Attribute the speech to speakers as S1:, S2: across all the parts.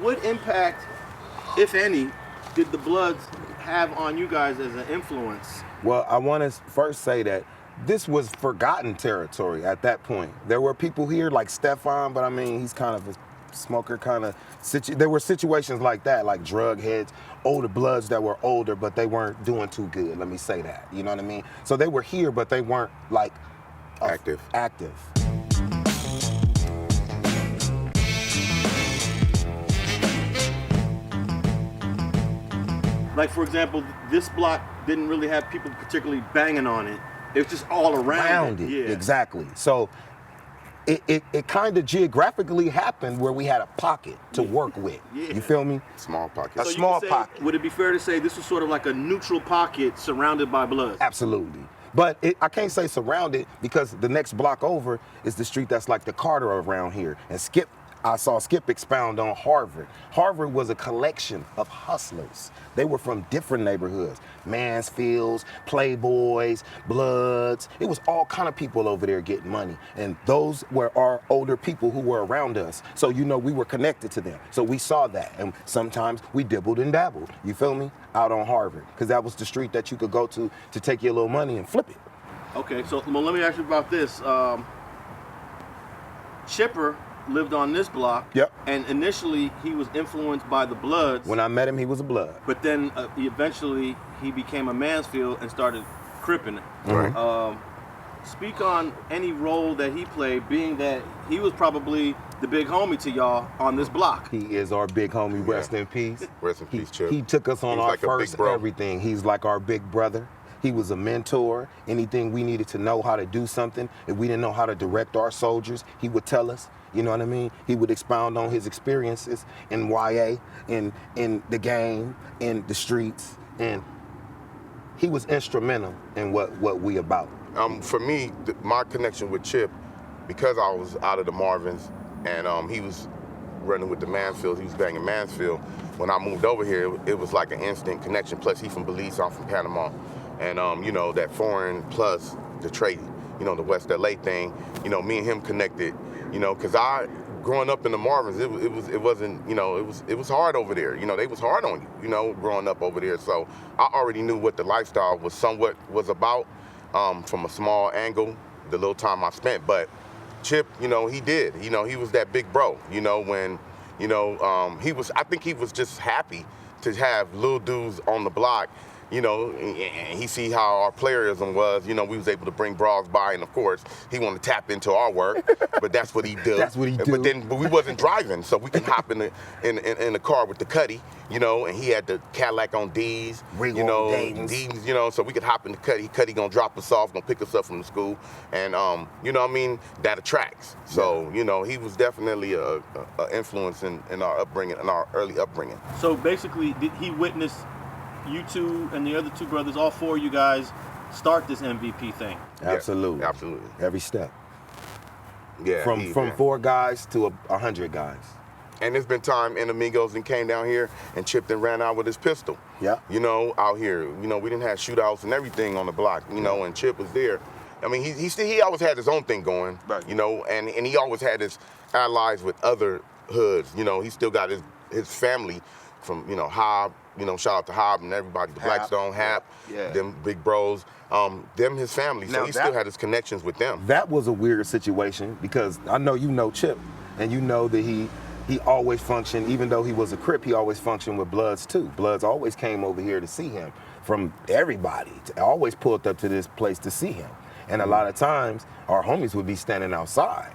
S1: what impact, if any, did the Bloods have on you guys as an influence?
S2: Well, I want to first say that this was forgotten territory at that point. There were people here like Stefan, but I mean, he's kind of a smoker kind of. There were situations like that, like drug heads, older Bloods that were older, but they weren't doing too good. Let me say that. You know what I mean? So they were here, but they weren't like
S3: active.
S1: Like, for example, this block didn't really have people particularly banging on it. It was just all around it. Yeah.
S2: Exactly. So it kind of geographically happened where we had a pocket to work with.
S1: Yeah.
S2: You feel me?
S3: Small pocket.
S2: A small pocket.
S1: Would it be fair to say this was sort of like a neutral pocket surrounded by Bloods?
S2: Absolutely. But I can't say surrounded because the next block over is the street that's like the Carter around here. And I saw Skip expound on Harvard. Harvard was a collection of hustlers. They were from different neighborhoods. Mansfields, Playboys, Bloods. It was all kind of people over there getting money. And those were our older people who were around us. So, you know, we were connected to them. So we saw that. And sometimes we dibbled and dabbled, you feel me? Out on Harvard. Because that was the street that you could go to take your little money and flip it.
S1: Okay, so well, let me ask you about this. Chipper lived on this block.
S2: Yep.
S1: And initially he was influenced by the Bloods.
S2: When I met him, he was a Blood.
S1: But then eventually he became a Mansfield and started cripping it.
S3: Right.
S1: Speak on any role that he played, being that he was probably the big homie to y'all on this block.
S2: He is our big homie. Rest in peace.
S3: Rest in peace, Chip.
S2: He took us on our
S3: like
S2: first everything. He's like our big brother. He was a mentor. Anything we needed to know how to do something, if we didn't know how to direct our soldiers, he would tell us. You know what I mean? He would expound on his experiences in YA, in the game, in the streets, and he was instrumental in what we about.
S3: For me, my connection with Chip, because I was out of the Marvins and he was running with the Mansfield, he was banging Mansfield. When I moved over here, it was like an instant connection. Plus, he's from Belize, I'm from Panama. And you know, that foreign plus the trade, you know, the West LA thing, you know, me and him connected, you know, because growing up in the Marvins, it wasn't, you know, it was hard over there. You know, they was hard on you, you know, growing up over there. So I already knew what the lifestyle was about from a small angle, the little time I spent. But Chip, you know, he did. You know, he was that big bro, you know, when, you know, I think he was just happy to have little dudes on the block. You know, and he see how our playerism was. You know, we was able to bring bras by, and of course, he wanted to tap into our work. But that's what he did.
S2: That's what he did.
S3: But we wasn't driving, so we could hop in the car with the Cuddy. You know, and he had the Cadillac on D's. You know, D's. You know, so we could hop in the Cuddy. Cuddy gonna drop us off, gonna pick us up from the school, and you know, what I mean, that attracts. So you know, he was definitely a influence in our upbringing, in our early upbringing.
S1: So basically, did he witness you two and the other two brothers, all four of you guys, start this MVP thing?
S2: Absolutely.
S3: Yeah, absolutely.
S2: Every step.
S3: Yeah.
S2: From 4 guys to 100 guys.
S3: And there's been time Amigos and came down here and chipped and ran out with his pistol.
S2: Yeah.
S3: You know, out here. You know, we didn't have shootouts and everything on the block, you know, and Chip was there. I mean, he always had his own thing going, right. You know, and he always had his allies with other hoods. You know, he still got his family from, you know, Hobb. You know, shout out to Hobb and everybody, the Blackstone, Hap, them big bros, them his family. So he still had his connections with them.
S2: That was a weird situation because I know you know Chip, and you know that he always functioned, even though he was a Crip, he always functioned with Bloods too. Bloods always came over here to see him from everybody. Always pulled up to this place to see him. And a lot of times, our homies would be standing outside.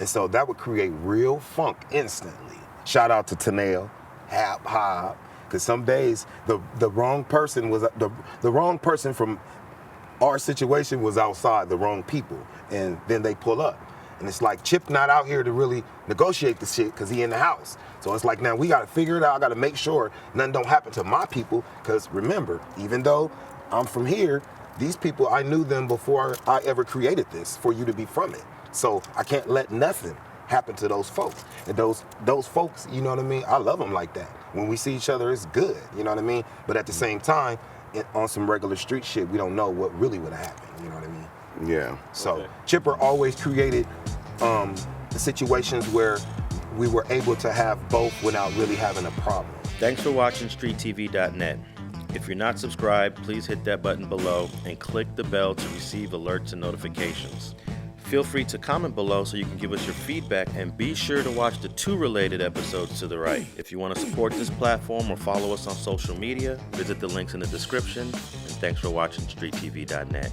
S2: And so that would create real funk instantly. Shout out to Tanel, Hap, Hobb. Because some days the wrong person was the wrong person from our situation was outside, the wrong people, and then they pull up, and it's like Chip not out here to really negotiate the shit because he in the house. So it's like now we got to figure it out. I got to make sure nothing don't happen to my people. Because remember, even though I'm from here, these people I knew them before I ever created this for you to be from it. So I can't let nothing happen to those folks. And those folks, you know what I mean? I love them like that. When we see each other, it's good, you know what I mean? But at the same time, on some regular street shit, we don't know what really would happen, you know what I mean?
S3: Yeah.
S2: So Chipper always created situations where we were able to have both without really having a problem.
S4: Thanks for watching StreetTV.net. If you're not subscribed, please hit that button below and click the bell to receive alerts and notifications. Feel free to comment below so you can give us your feedback, and be sure to watch the 2 related episodes to the right. If you want to support this platform or follow us on social media, visit the links in the description. And thanks for watching StreetTV.net.